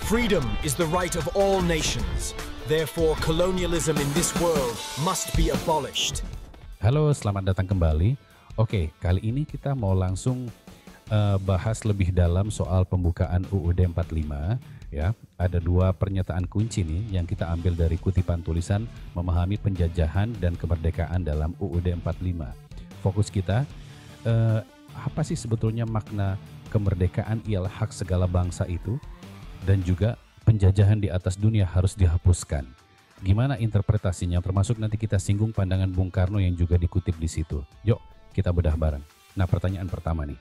Freedom is the right of all nations. Therefore, colonialism in this world must be abolished. Halo, selamat datang kembali. Oke, kali ini kita mau langsung bahas lebih dalam soal pembukaan UUD 45. Ya, ada dua pernyataan kunci nih yang kita ambil dari kutipan tulisan memahami penjajahan dan kemerdekaan dalam UUD 45. Fokus kita, apa sih sebetulnya makna kemerdekaan ialah hak segala bangsa itu? Dan juga penjajahan di atas dunia harus dihapuskan. Gimana interpretasinya? Termasuk nanti kita singgung pandangan Bung Karno yang juga dikutip di situ. Yuk, kita bedah bareng. Nah, pertanyaan pertama nih.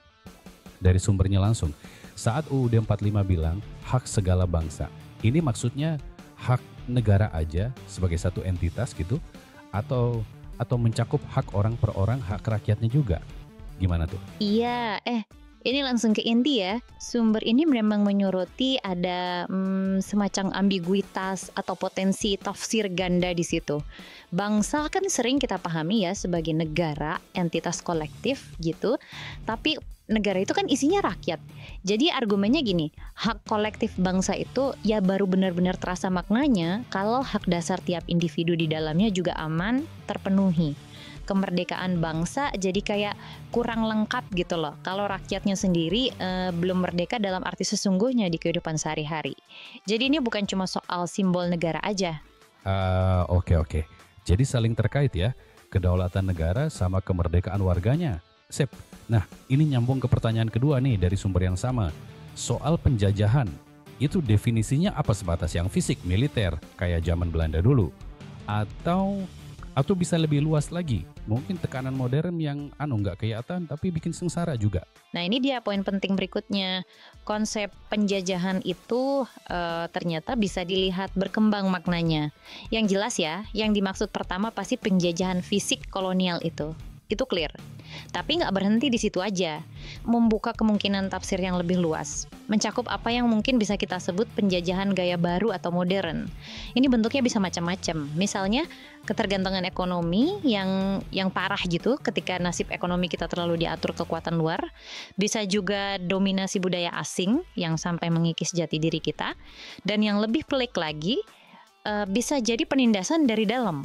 Dari sumbernya langsung. Saat UUD 45 bilang hak segala bangsa. Ini maksudnya hak negara aja sebagai satu entitas gitu atau mencakup hak orang per orang, hak rakyatnya juga. Gimana tuh? Iya, ini langsung ke inti ya. Sumber ini memang menyoroti ada semacam ambiguitas atau potensi tafsir ganda di situ. Bangsa kan sering kita pahami ya sebagai negara, entitas kolektif gitu. Tapi negara itu kan isinya rakyat. Jadi argumennya gini, hak kolektif bangsa itu ya baru benar-benar terasa maknanya kalau hak dasar tiap individu di dalamnya juga aman, terpenuhi. Kemerdekaan bangsa jadi kayak kurang lengkap gitu loh kalau rakyatnya sendiri belum merdeka dalam arti sesungguhnya di kehidupan sehari-hari. Jadi ini bukan cuma soal simbol negara aja. Oke. Jadi saling terkait ya, kedaulatan negara sama kemerdekaan warganya. Sip. Nah, ini nyambung ke pertanyaan kedua nih dari sumber yang sama. Soal penjajahan, itu definisinya apa sebatas yang fisik, militer, kayak zaman Belanda dulu? Atau bisa lebih luas lagi, mungkin tekanan modern yang nggak kelihatan tapi bikin sengsara juga. Nah ini dia poin penting berikutnya. Konsep penjajahan itu ternyata bisa dilihat berkembang maknanya. Yang jelas ya, yang dimaksud pertama pasti penjajahan fisik kolonial itu clear. Tapi nggak berhenti di situ aja, membuka kemungkinan tafsir yang lebih luas, mencakup apa yang mungkin bisa kita sebut penjajahan gaya baru atau modern. Ini bentuknya bisa macam-macam. Misalnya ketergantungan ekonomi yang parah gitu ketika nasib ekonomi kita terlalu diatur kekuatan luar. Bisa juga dominasi budaya asing yang sampai mengikis jati diri kita. Dan yang lebih pelik lagi, bisa jadi penindasan dari dalam,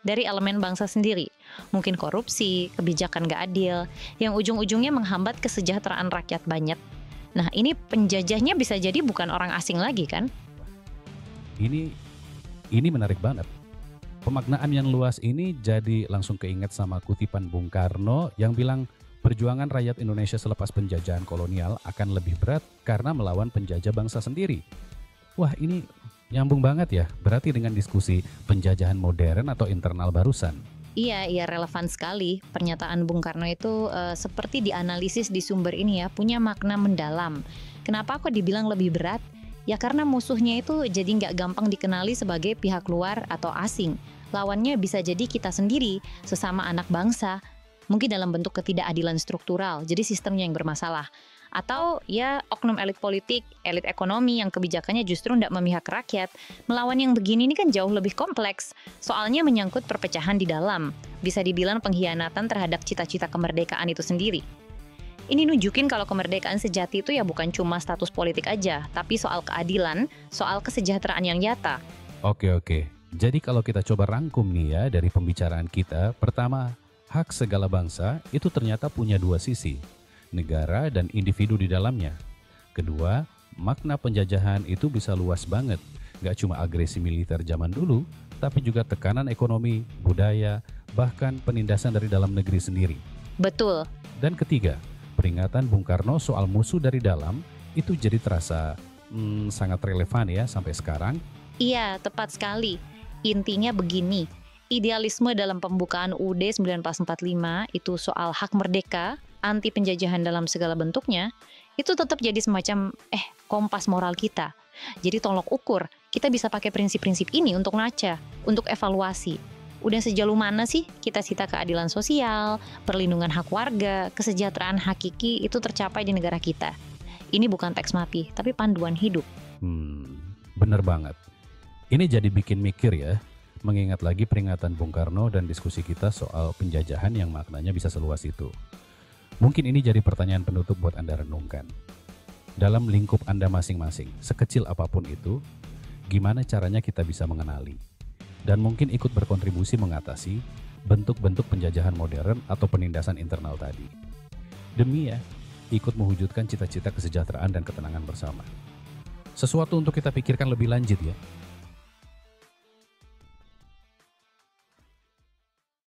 dari elemen bangsa sendiri. Mungkin korupsi, kebijakan gak adil, yang ujung-ujungnya menghambat kesejahteraan rakyat banyak. Nah ini penjajahnya bisa jadi bukan orang asing lagi kan? Ini menarik banget. Pemaknaan yang luas ini jadi langsung keinget sama kutipan Bung Karno yang bilang perjuangan rakyat Indonesia selepas penjajahan kolonial akan lebih berat karena melawan penjajah bangsa sendiri. Wah ini nyambung banget ya, berarti dengan diskusi penjajahan modern atau internal barusan. Iya relevan sekali. Pernyataan Bung Karno itu seperti dianalisis di sumber ini ya, punya makna mendalam. Kenapa kok dibilang lebih berat? Ya karena musuhnya itu jadi nggak gampang dikenali sebagai pihak luar atau asing. Lawannya bisa jadi kita sendiri, sesama anak bangsa. Mungkin dalam bentuk ketidakadilan struktural, jadi sistemnya yang bermasalah. Atau ya oknum elit politik, elit ekonomi yang kebijakannya justru tidak memihak rakyat. Melawan yang begini ini kan jauh lebih kompleks. Soalnya menyangkut perpecahan di dalam. Bisa dibilang pengkhianatan terhadap cita-cita kemerdekaan itu sendiri. Ini nunjukin kalau kemerdekaan sejati itu ya bukan cuma status politik aja, tapi soal keadilan, soal kesejahteraan yang nyata. Oke. Jadi kalau kita coba rangkum nih ya dari pembicaraan kita, pertama, hak segala bangsa itu ternyata punya dua sisi. Negara dan individu di dalamnya. Kedua, makna penjajahan itu bisa luas banget. Gak cuma agresi militer zaman dulu, tapi juga tekanan ekonomi, budaya, bahkan penindasan dari dalam negeri sendiri. Betul. Dan ketiga, peringatan Bung Karno soal musuh dari dalam itu jadi terasa sangat relevan ya sampai sekarang. Iya, tepat sekali. Intinya begini, idealisme dalam pembukaan UUD 1945 itu soal hak merdeka, anti penjajahan dalam segala bentuknya, itu tetap jadi semacam kompas moral kita. Jadi tolok ukur, kita bisa pakai prinsip-prinsip ini untuk ngaca, untuk evaluasi. Udah sejauh mana sih kita cita keadilan sosial, perlindungan hak warga, kesejahteraan hakiki itu tercapai di negara kita. Ini bukan teks mati, tapi panduan hidup. Bener banget. Ini jadi bikin mikir ya, mengingat lagi peringatan Bung Karno dan diskusi kita soal penjajahan yang maknanya bisa seluas itu. Mungkin ini jadi pertanyaan penutup buat Anda renungkan. dalam lingkup Anda masing-masing, sekecil apapun itu, gimana caranya kita bisa mengenali dan mungkin ikut berkontribusi mengatasi bentuk-bentuk penjajahan modern atau penindasan internal tadi. Demi ikut mewujudkan cita-cita kesejahteraan dan ketenangan bersama. Sesuatu untuk kita pikirkan lebih lanjut ya.